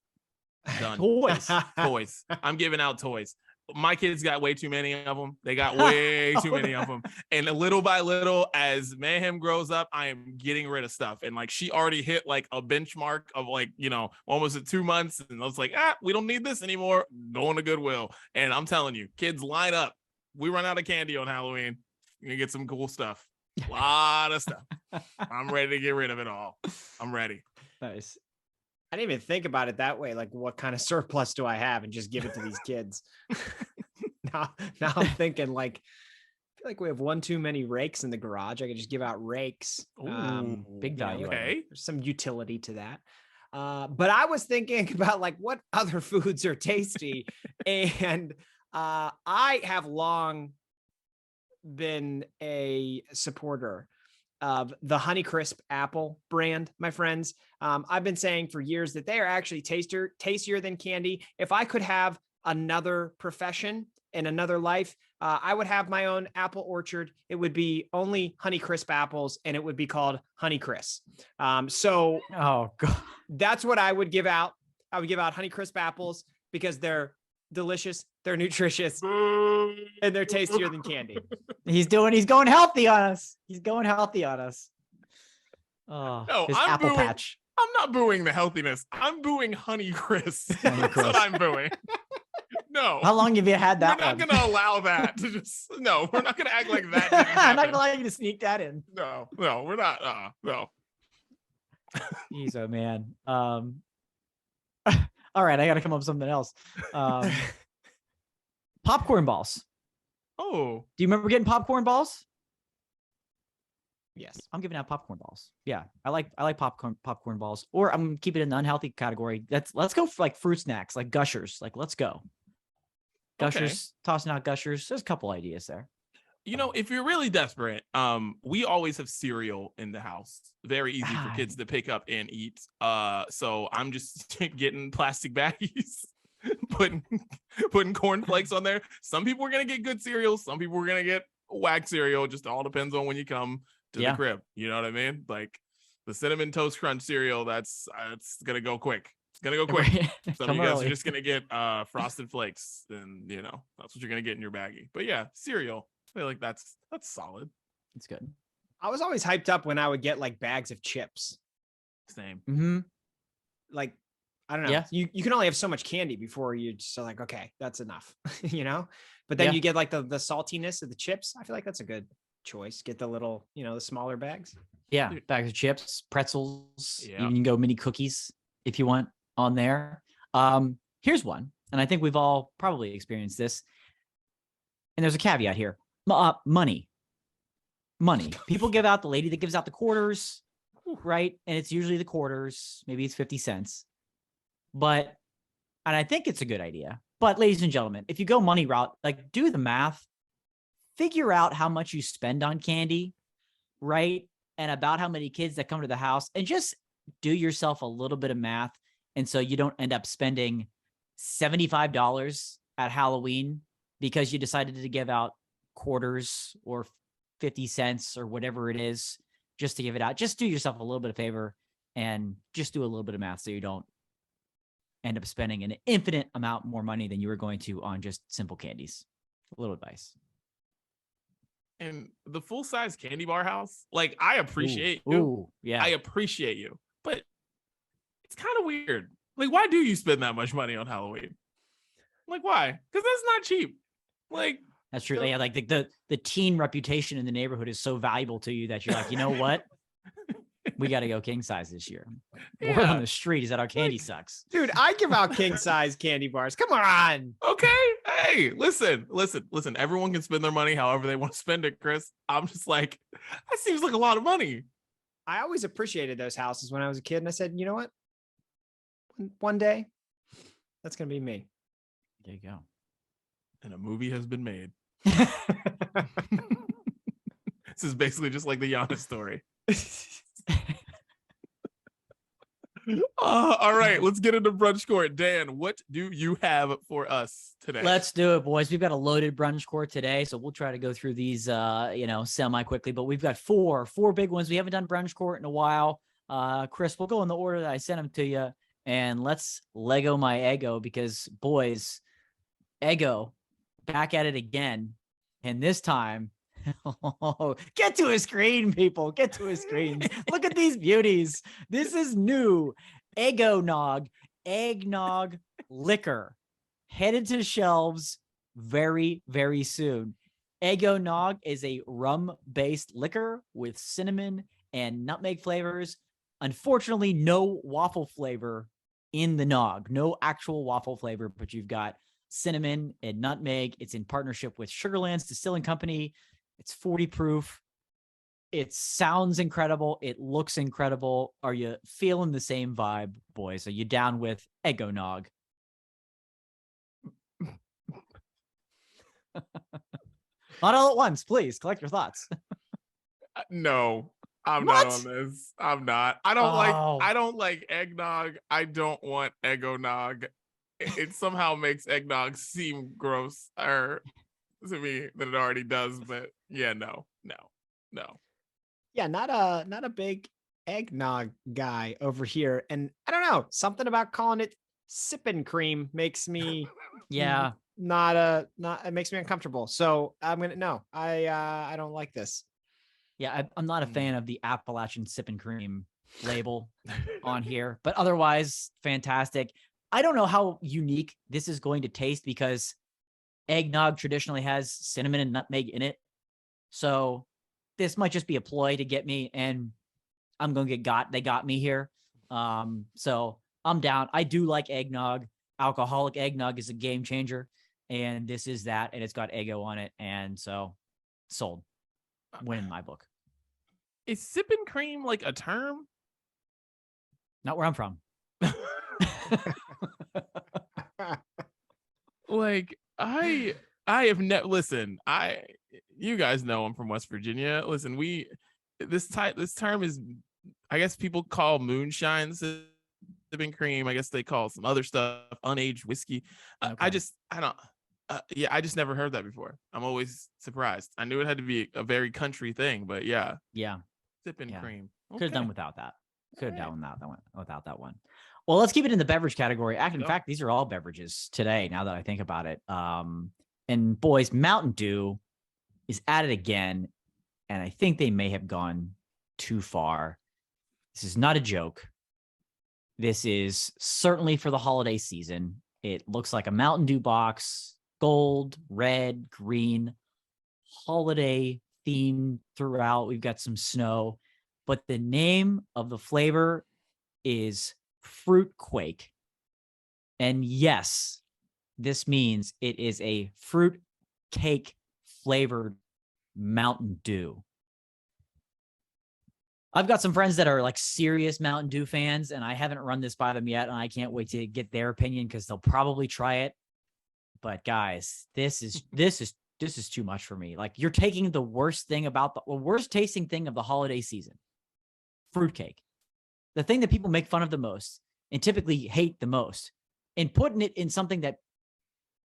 Done. Toys. I'm giving out toys. My kids got way too many of them. They got way too many of them. And little by little, as Mayhem grows up, I am getting rid of stuff. And like, she already hit like a benchmark of like, almost at 2 months. And I was like, we don't need this anymore. Going to Goodwill. And I'm telling you, kids line up. We run out of candy on Halloween. You get some cool stuff. A lot of stuff. I'm ready to get rid of it all. I'm ready. Nice. I didn't even think about it that way. Like, what kind of surplus do I have, and just give it to these kids? now I'm thinking like, I feel like we have one too many rakes in the garage. I could just give out rakes. Ooh, big value. Okay. There's some utility to that. But I was thinking about like what other foods are tasty, and I have long been a supporter of the Honeycrisp apple brand, my friends. I've been saying for years that they are actually tastier than candy. If I could have another profession and another life, I would have my own apple orchard. It would be only Honeycrisp apples, and it would be called Honeycrisp. So Oh God. that's what I would give out. I would give out Honeycrisp apples because they're delicious, they're nutritious, and they're tastier than candy. He's going healthy on us. He's going healthy on us. Oh, No, his I'm apple booing- patch. I'm not booing the healthiness. I'm booing Honeycrisp. That's what I'm booing. No. How long have you had that We're not one? going to allow that to just, no, we're not going to act like that didn't I'm not happen. going to allow you to sneak that in. No, we're not. No. Jeez, oh man. All right, I got to come up with something else. Popcorn balls. Oh. Do you remember getting popcorn balls? Yes. I'm giving out popcorn balls. Yeah, I like popcorn balls. Or I'm keeping it in the unhealthy category. Let's go for like fruit snacks, like Gushers. Like, let's go. Gushers, tossing out Gushers. There's a couple ideas there. You know, if you're really desperate, we always have cereal in the house. Very easy for kids to pick up and eat. So I'm just getting plastic baggies, putting cornflakes on there. Some people are gonna get good cereal. Some people are gonna get whack cereal. Just all depends on when you come to the crib. You know what I mean? Like the cinnamon toast crunch cereal. That's gonna go quick. It's gonna go quick. Some of you guys are just gonna get frosted flakes, and you know that's what you're gonna get in your baggie. But yeah, cereal. I feel like that's solid. It's good. I was always hyped up when I would get like bags of chips. Same. Mm-hmm. Like, I don't know. Yeah. You can only have so much candy before you just are like, okay, that's enough, you know? But then Yeah. you get like the saltiness of the chips. I feel like that's a good choice. Get the little, the smaller bags. Yeah, Dude. bags of chips, pretzels. Yeah. You can go mini cookies if you want on there. Here's one, and I think we've all probably experienced this. And there's a caveat here. Money. People give out, the lady that gives out the quarters, right? And it's usually the quarters. Maybe it's 50 cents. And I think it's a good idea. But ladies and gentlemen, if you go money route, like do the math, figure out how much you spend on candy, right? And about how many kids that come to the house, and just do yourself a little bit of math. And so you don't end up spending $75 at Halloween because you decided to give out quarters or 50 cents or whatever it is just to give it out. Just do yourself a little bit of favor and just do a little bit of math so you don't end up spending an infinite amount more money than you were going to on just simple candies. A little advice. And the full-size candy bar house, like I appreciate you. Ooh, yeah. I appreciate you, but it's kind of weird. Like, why do you spend that much money on Halloween? Like, why? Because that's not cheap. Like, That's true. Yeah, like the teen reputation in the neighborhood is so valuable to you that you're like, you know what? We got to go king size this year. Word on the street is that our candy sucks. Dude, I give out king size candy bars. Come on. okay, hey, listen. Everyone can spend their money however they want to spend it, Chris. I'm just like, that seems like a lot of money. I always appreciated those houses when I was a kid. And I said, you know what? One day, that's going to be me. There you go. And a movie has been made. This is basically just like the Giannis story. All right, let's get into brunch court. Dan, what do you have for us today? Let's do it, boys. We've got a loaded brunch court today, so we'll try to go through these, semi quickly. But we've got four big ones. We haven't done brunch court in a while. Chris, we'll go in the order that I sent them to you, and let's Lego my Eggo because, boys, Eggo back at it again, and this time. Get to a screen, people. Get to a screen. Look at these beauties. This is new Eggo-Nog, Egg-Nog liquor headed to shelves very, very soon. Eggo-Nog is a rum-based liquor with cinnamon and nutmeg flavors. Unfortunately, no waffle flavor in the nog. No actual waffle flavor, but you've got cinnamon and nutmeg. It's in partnership with Sugarlands Distilling Company. It's 40 proof. It sounds incredible. It looks incredible. Are you feeling the same vibe, boys? Are you down with Eggo-Nog? Not all at once, please. Collect your thoughts. No, I'm What? not on this. I'm not. Oh. I don't like eggnog. I don't want Eggo-Nog. It somehow makes eggnog seem gross or to me than it already does. But yeah, no. Yeah, not a big eggnog guy over here. And I don't know, something about calling it sipping cream makes me Yeah. not it makes me uncomfortable. So I'm gonna no, I don't like this. Yeah, I'm not a fan of the Appalachian Sip and Cream label on here, but otherwise fantastic. I don't know how unique this is going to taste because eggnog traditionally has cinnamon and nutmeg in it. So this might just be a ploy to get me, and I'm going to get got. They got me here. So I'm down. I do like eggnog. Alcoholic eggnog is a game changer, and this is that, and it's got Eggo on it, and so sold. Win in my book. Is sipping cream like a term? Not where I'm from. Like I have never listen. You guys know I'm from West Virginia. Listen, this term is, I guess people call moonshine sipping cream. I guess they call some other stuff unaged whiskey. Okay. I don't. I just never heard that before. I'm always surprised. I knew it had to be a very country thing, but yeah, sipping cream. Could have done without that. Could have done without that one. Well, let's keep it in the beverage category. In fact, these are all beverages today, now that I think about it. And boys, Mountain Dew is at it again, and I think they may have gone too far. This is not a joke. This is certainly for the holiday season. It looks like a Mountain Dew box, gold, red, green, holiday theme throughout. We've got some snow, but the name of the flavor is Fruit Quake. And yes, this means it is a fruit cake flavored Mountain Dew. I've got some friends that are like serious Mountain Dew fans, and I haven't run this by them yet, and I can't wait to get their opinion because they'll probably try it. But guys, this is too much for me. Like, you're taking the worst tasting thing of the holiday season, fruitcake, the thing that people make fun of the most and typically hate the most, and putting it in something that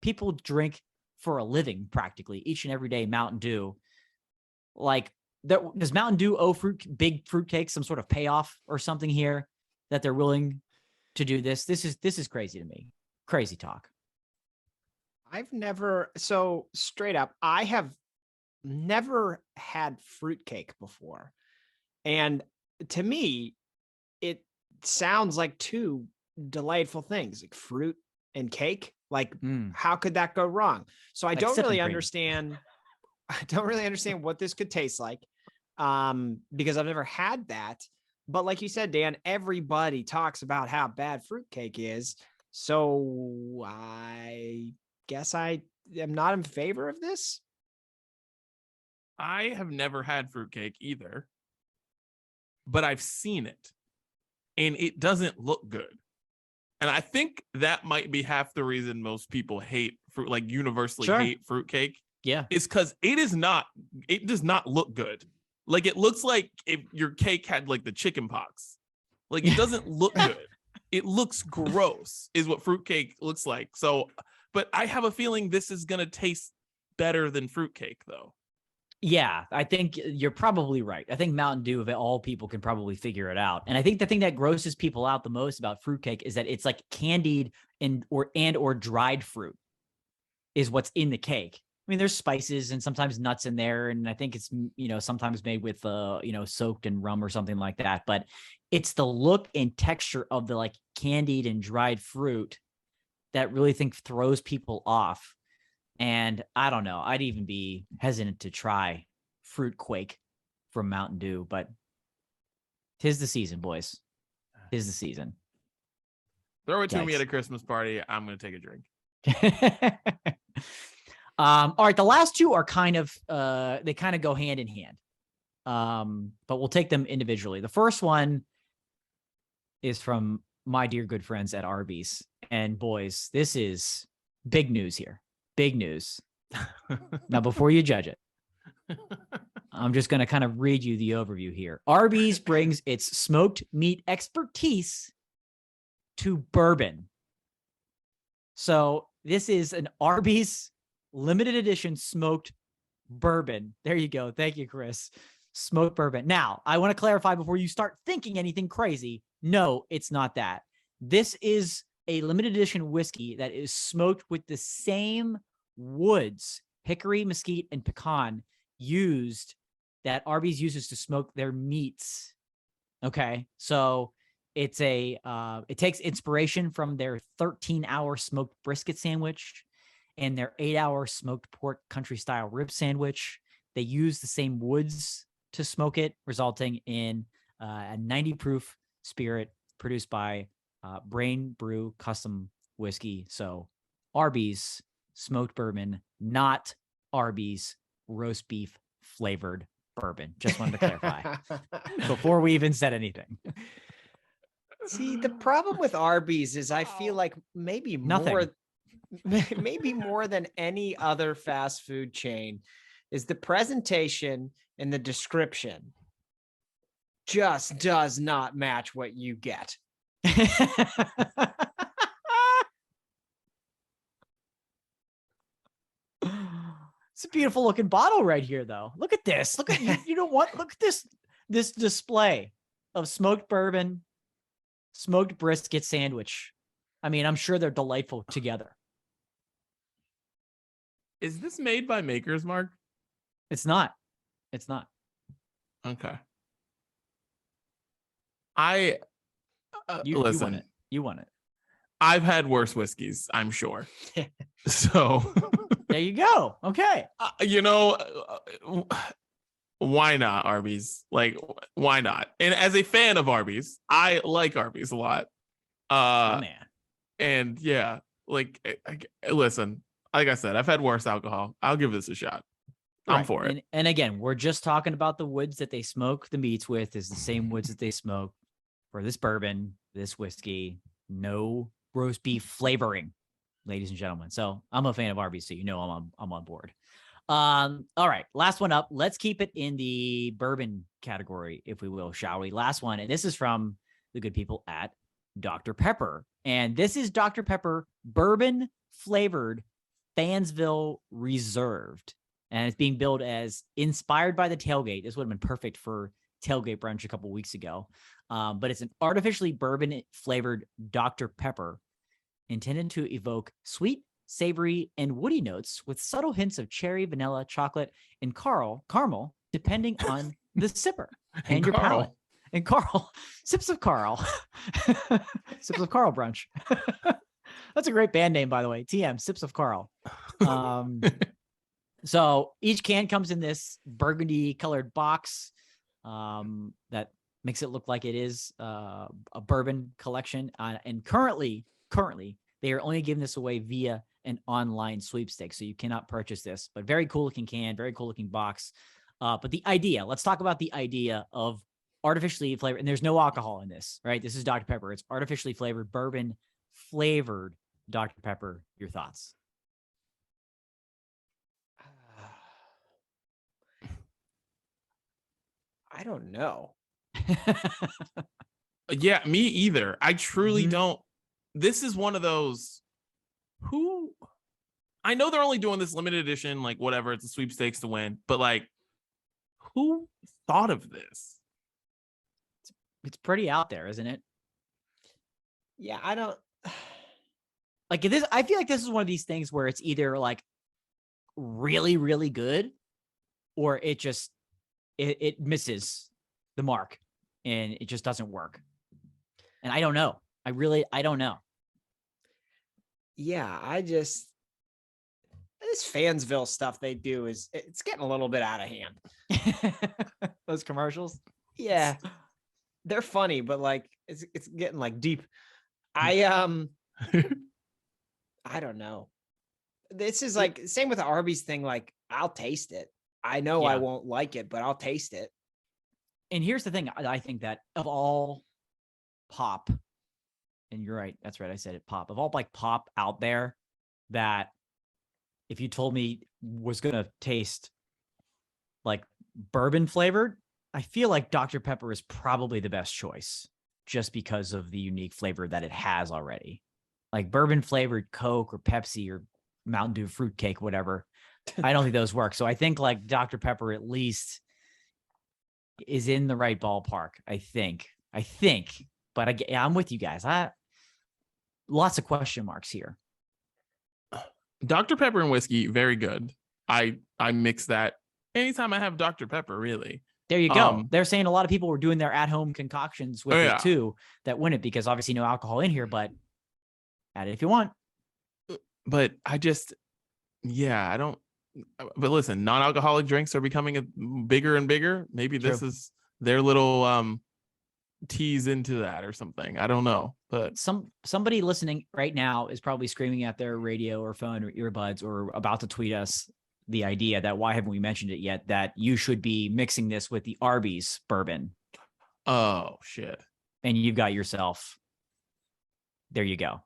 people drink for a living practically each and every day, Mountain Dew. Like, does Mountain Dew owe big fruitcake some sort of payoff or something here that they're willing to do this? This is crazy to me. Crazy talk. So straight up, I have never had fruitcake before. And to me, it sounds like two delightful things, like fruit and cake. Like, how could that go wrong? So I don't really understand. I don't really understand what this could taste like, because I've never had that. But like you said, Dan, everybody talks about how bad fruitcake is. So I guess I am not in favor of this. I have never had fruitcake either, but I've seen it, and it doesn't look good. And I think that might be half the reason most people hate fruit, like universally hate fruitcake. Yeah. Is because it does not look good. Like, it looks like if your cake had like the chicken pox. Like, it doesn't look good. It looks gross is what fruitcake looks like. So, but I have a feeling this is going to taste better than fruitcake though. Yeah, I think you're probably right. I think Mountain Dew, of all people, can probably figure it out. And I think the thing that grosses people out the most about fruitcake is that it's like candied or dried fruit is what's in the cake. I mean, there's spices and sometimes nuts in there, and I think it's, sometimes made with soaked in rum or something like that. But it's the look and texture of the like candied and dried fruit that really throws people off. And I don't know, I'd even be hesitant to try Fruit Quake from Mountain Dew, but 'tis the season, boys. 'Tis the season. Throw it to me Yikes. at a Christmas party. I'm going to take a drink. All right, the last two are kind of they kind of go hand in hand. But we'll take them individually. The first one is from my dear good friends at Arby's. And boys, this is big news here. Big news. Now, before you judge it, I'm just going to kind of read you the overview here. Arby's brings its smoked meat expertise to bourbon. So this is an Arby's limited edition smoked bourbon. There you go. Thank you, Chris. Smoked bourbon. Now, I want to clarify before you start thinking anything crazy. No, it's not that. This is a limited edition whiskey that is smoked with the same woods, hickory, mesquite, and pecan that Arby's uses to smoke their meats. Okay. So it's it takes inspiration from their 13-hour smoked brisket sandwich and their 8-hour smoked pork country style rib sandwich. They use the same woods to smoke it, resulting in a 90 proof spirit produced by Brain Brew Custom Whiskey. So Arby's smoked bourbon, not Arby's roast beef flavored bourbon. Just wanted to clarify before we even said anything. See, the problem with Arby's is I feel like maybe more than any other fast food chain is the presentation and the description just does not match what you get. It's a beautiful looking bottle right here, though. Look at this. Look at you know what? Look at this display of smoked bourbon, smoked brisket sandwich. I mean, I'm sure they're delightful together. Is this made by Maker's Mark? It's not. It's not. Okay. You listen. want it. You want it. I've had worse whiskeys, I'm sure. So there you go. Okay. Why not Arby's? Like, why not? And as a fan of Arby's, I like Arby's a lot. Oh, man. And yeah, like, listen, like I said, I've had worse alcohol. I'll give this a shot. I'm for it. And again, we're just talking about the woods that they smoke the meats with is the same woods that they smoke for this bourbon, this whiskey. No roast beef flavoring, ladies and gentlemen. So I'm a fan of Arby's, so I'm on board. All right, last one up. Let's keep it in the bourbon category, if we will, shall we? Last one, and this is from the good people at Dr. Pepper. And this is Dr. Pepper bourbon flavored Fansville Reserved. And it's being billed as inspired by the tailgate. This would have been perfect for tailgate brunch a couple weeks ago. But it's an artificially bourbon flavored Dr. Pepper intended to evoke sweet, savory, and woody notes with subtle hints of cherry, vanilla, chocolate, and caramel, depending on the sipper and your palate. And Carl, sips of Carl. Sips of Carl brunch. That's a great band name, by the way. TM, Sips of Carl. So each can comes in this burgundy colored box that makes it look like it is a bourbon collection. And currently, they are only giving this away via an online sweepstakes. So you cannot purchase this, but very cool looking can, very cool looking box. But the idea, let's talk about the idea of artificially flavored, and there's no alcohol in this, right? This is Dr. Pepper. It's artificially flavored, bourbon flavored Dr. Pepper. Your thoughts? I don't know. Yeah, me either. I truly don't. This is one of those I know they're only doing this limited edition, like whatever, it's a sweepstakes to win, but like, who thought of this? It's pretty out there, isn't it? Yeah, I don't like this. I feel like this is one of these things where it's either like really, really good, or it just it misses the mark and it just doesn't work. And I don't know. I don't know. Yeah, this Fansville stuff they do it's getting a little bit out of hand. Those commercials. Yeah, they're funny, but like it's getting like deep. I don't know. This is like same with the Arby's thing. Like I'll taste it. I know I won't like it, but I'll taste it. And here's the thing. I think that of all pop, and you're right. That's right. I said it, pop. Of all like pop out there, that if you told me was going to taste like bourbon flavored, I feel like Dr. Pepper is probably the best choice just because of the unique flavor that it has already. Like bourbon flavored Coke or Pepsi or Mountain Dew fruitcake, whatever. I don't think those work. So I think like Dr. Pepper at least is in the right ballpark. I think, but I'm with you guys. Lots of question marks here. Dr. Pepper and whiskey, very good. I mix that anytime I have Dr. Pepper, really. There you go. They're saying a lot of people were doing their at-home concoctions with it too that wouldn't, because obviously no alcohol in here, but add it if you want. But I don't. But listen, non-alcoholic drinks are becoming bigger and bigger. Maybe this is their little tease into that or something. I don't know. But somebody listening right now is probably screaming at their radio or phone or earbuds or about to tweet us the idea that why haven't we mentioned it yet, that you should be mixing this with the Arby's bourbon. Oh, shit. And you've got yourself. There you go.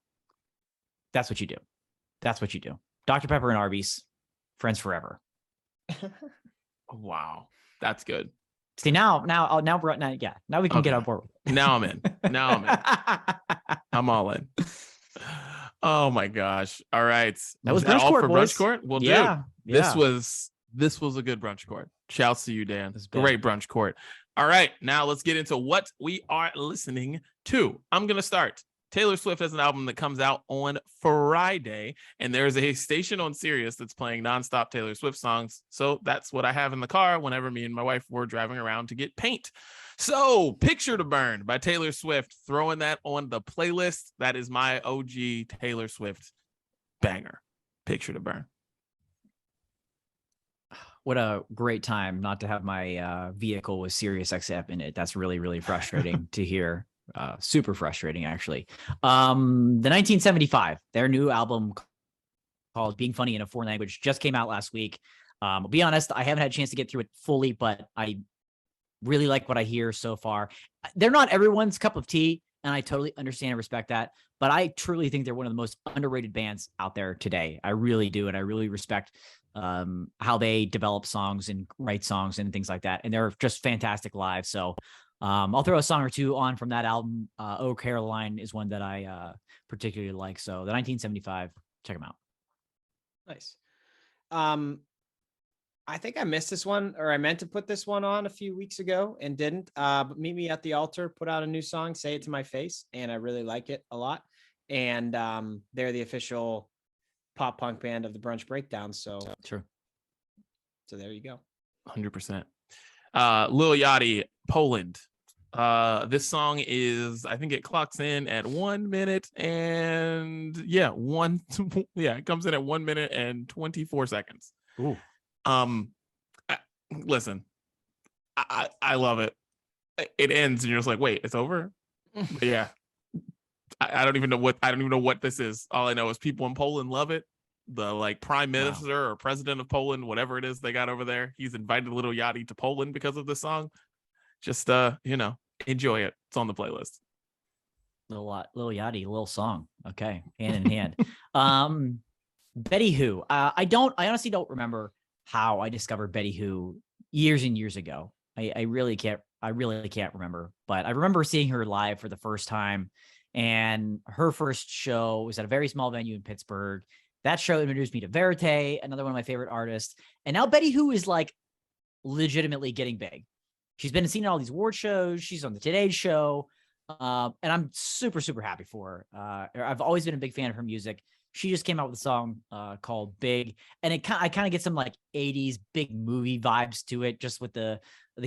That's what you do. Dr. Pepper and Arby's, friends forever. Wow. That's good. See, now we can get on board. Now I'm in. I'm all in. Oh my gosh. All right. That was brunch all court, for boys. Brunch Court? Well, dude, this was a good brunch court. Shouts to you, Dan. Great brunch court. All right. Now let's get into what we are listening to. I'm going to start. Taylor Swift has an album that comes out on Friday, and there's a station on Sirius that's playing nonstop Taylor Swift songs. So that's what I have in the car whenever me and my wife were driving around to get paint. So Picture to Burn by Taylor Swift, throwing that on the playlist. That is my OG Taylor Swift banger. Picture to Burn. What a great time not to have my vehicle with Sirius XM in it. That's really, really frustrating to hear. Super frustrating, actually. The 1975, their new album called Being Funny in a Foreign Language just came out last week. I'll be honest, I haven't had a chance to get through it fully, but I really like what I hear so far. They're not everyone's cup of tea, and I totally understand and respect that, but I truly think they're one of the most underrated bands out there today. I really do, and I really respect how they develop songs and write songs and things like that, and they're just fantastic live. So I'll throw a song or two on from that album. Oh Caroline is one that I particularly like. So the 1975, check them out. Nice. I think I missed this one, or I meant to put this one on a few weeks ago and didn't. But Meet Me at the Altar put out a new song, Say It to My Face, and I really like it a lot. And they're the official pop punk band of the Brunch Breakdown. So true. So there you go. 100%. Lil Yachty, Poland. This song is, I think it clocks in at 1 minute and it comes in at 1 minute and 24 seconds. Ooh. Listen, I love it. It ends and you're just like, wait, it's over? Yeah. I don't even know what this is. All I know is people in Poland love it. The like prime minister or president of Poland, whatever it is they got over there, he's invited Lil Yachty to Poland because of this song. Just enjoy it. It's on the playlist. Lil Yachty, little song. Okay, hand in hand. Betty Who. I honestly don't remember how I discovered Betty Who years and years ago. I really can't remember, but I remember seeing her live for the first time, and her first show was at a very small venue in Pittsburgh. That show introduced me to Verite, another one of my favorite artists. And now Betty Who is like legitimately getting big. She's been seen in all these award shows. She's on the Today Show. And I'm super, super happy for her. I've always been a big fan of her music. She just came out with a song called Big. And I kind of get some like 80s big movie vibes to it, just with the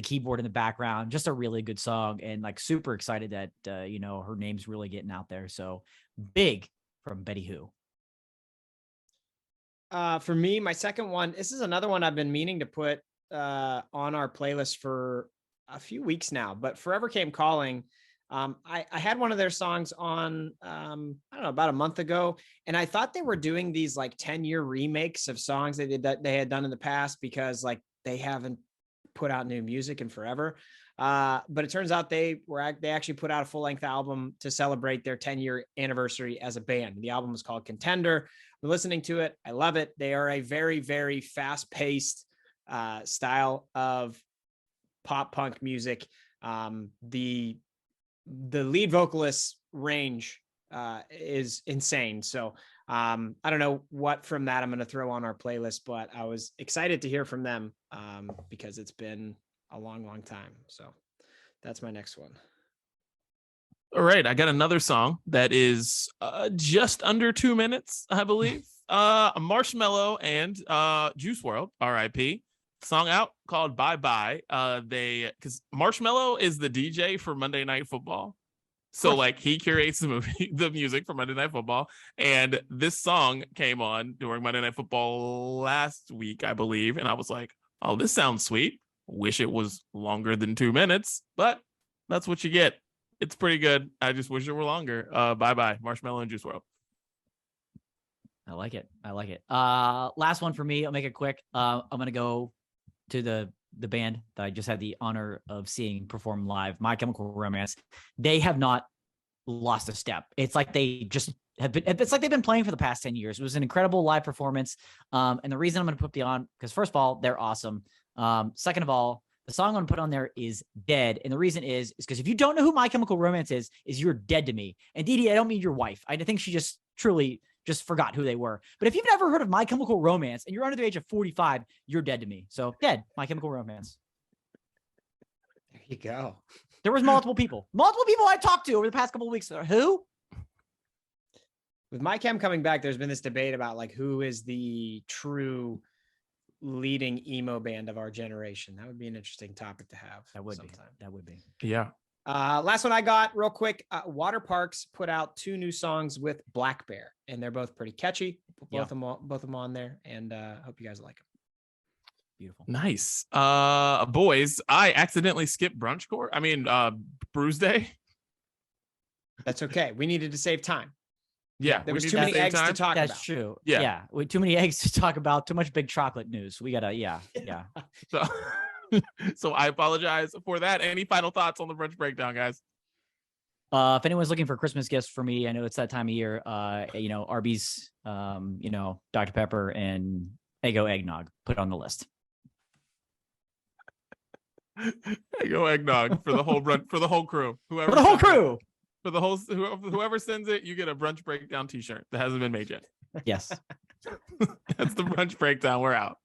keyboard in the background. Just a really good song, and like super excited that, her name's really getting out there. So Big from Betty Who. For me, my second one, this is another one I've been meaning to put on our playlist for a few weeks now, but Forever Came Calling. I had one of their songs on, I don't know, about a month ago. And I thought they were doing these like 10-year remakes of songs that they had done in the past, because like they haven't put out new music in forever. But it turns out they actually put out a full length album to celebrate their 10-year anniversary as a band. The album is called Contender. We're listening to it. I love it. They are a very, very fast paced style of pop punk music. The lead vocalist's range is insane. So I don't know what from that I'm going to throw on our playlist, but I was excited to hear from them because it's been a long, long time. So that's my next one. All right, I got another song that is just under 2 minutes, I believe. Marshmello and Juice WRLD, R.I.P. Song out called Bye Bye. Because Marshmello is the DJ for Monday Night Football. So like he curates the music for Monday Night Football. And this song came on during Monday Night Football last week, I believe. And I was like, oh, this sounds sweet. Wish it was longer than 2 minutes, but that's what you get. It's pretty good. I just wish it were longer. Bye Bye, Marshmello and Juice WRLD. I like it. Last one for me. I'll make it quick. I'm gonna go to the band that I just had the honor of seeing perform live, My Chemical Romance. They have not lost a step. It's like they just have been. It's like they've been playing for the past 10 years. It was an incredible live performance. And the reason I'm going to put the on, because first of all, they're awesome. Second of all, the song I'm going to put on there is Dead. And the reason is because if you don't know who My Chemical Romance is you're dead to me. And Dee Dee, I don't mean your wife. I think she just truly just forgot who they were. But if you've never heard of My Chemical Romance and you're under the age of 45, you're dead to me. So Dead, My Chemical Romance. There you go. There was multiple people I talked to over the past couple of weeks. Who? With My Chem coming back, there's been this debate about like who is the true leading emo band of our generation. That would be an interesting topic to have. That would be. Yeah. Last one I got real quick. Water Parks put out 2 new songs with Black Bear, and they're both pretty catchy. Both of them on there, and hope you guys like them. Beautiful. Nice. Boys, I accidentally skipped Bruise Day. That's okay. We needed to save time. Yeah, there was too many eggs to talk about. That's true. Yeah. Too many eggs to talk about. Too much big chocolate news. We gotta. Yeah. So I apologize for that. Any final thoughts on the brunch breakdown, guys? If anyone's looking for Christmas gifts for me, I know it's that time of year. Arby's, Dr. Pepper and Eggo Egg-Nog. Put it on the list. Eggo Egg-Nog for the whole brunch, for the whole crew. Whoever sends it, you get a brunch breakdown t-shirt that hasn't been made yet. Yes. That's the brunch breakdown. We're out.